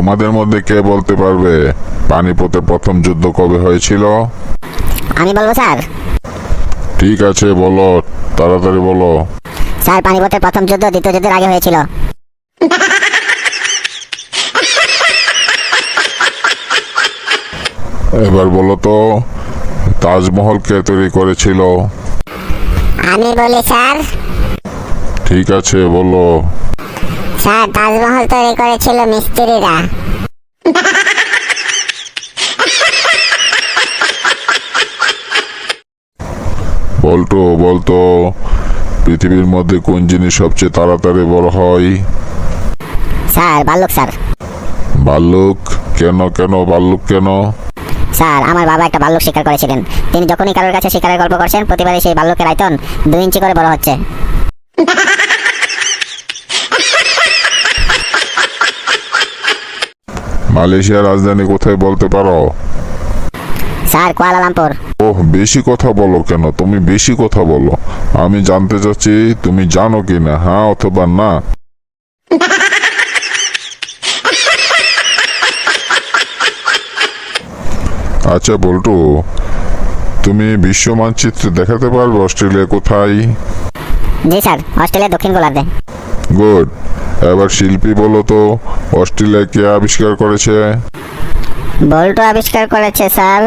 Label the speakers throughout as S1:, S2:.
S1: তোমাদের মধ্যে কে বলতে পারবে পানিপথের প্রথম যুদ্ধ কবে হয়েছিল?
S2: আমি বলবো স্যার।
S1: ঠিক আছে, বলো, তাড়াতাড়ি বলো।
S2: স্যার, পানিপথের প্রথম যুদ্ধ দ্বিতীয় যুদ্ধের আগে হয়েছিল।
S1: এবার বলো তো, তাজমহল কে তৈরি করেছিল?
S2: আমি বলি স্যার।
S1: ঠিক আছে, বলো।
S2: স্যার, তাজমহল তৈরি করেছিল মিস্ত্রিরা।
S1: বলতো বলতো, পৃথিবীর মধ্যে কোন জিনিস সবচেয়ে তাড়াতাড়ি বড় হয়?
S2: স্যার, ভাল্লুক স্যার।
S1: ভাল্লুক? কেন কেন ভাল্লুক কেন?
S2: স্যার, আমার বাবা একটা ভাল্লুক শিকার করেছিলেন। তিনি যখনই কারোর কাছে শিকারের গল্প করছেন, প্রতিবারই সেই ভাল্লুকের আয়তন 2 ইঞ্চি করে বড় হচ্ছে।
S1: মালয়েশিয়ার রাজধানী কোথায় বলতে পারো?
S2: Sir, Kuala Lumpur.
S1: ওহ, বেশি কথা বলো কেন? তুমি বেশি কথা বলো। আমি জানতে চাচ্ছি তুমি জানো কি না, হ্যাঁ অথবা না। আচ্ছা বল্টু, তুমি বিশ্ব মানচিত্রে দেখাতে পারবে অস্ট্রেলিয়া কোথায়?
S2: জি স্যার, অস্ট্রেলিয়া দক্ষিণ গোলার্ধে।
S1: গুড। এবার শিল্পী বলো তো, অস্ট্রেলিয়া কে আবিষ্কার করেছে?
S2: বল্টু আবিষ্কার করেছে স্যার।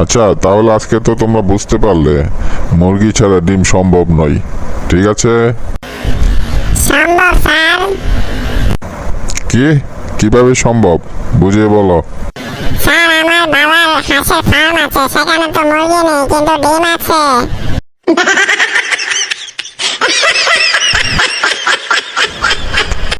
S1: আচ্ছা, তাহলে আজকে তো তোমরা বুঝতে পারলে মুরগি ছাড়া ডিম সম্ভব নয়। ঠিক আছে?
S2: সম্ভব স্যার।
S1: কি? কিভাবে সম্ভব বুঝিয়ে বলো।
S2: স্যার, আমার বাবার হাঁসের ফার্ম আছে, সেখানে তো মুরগি নেই কিন্তু ডিম আছে।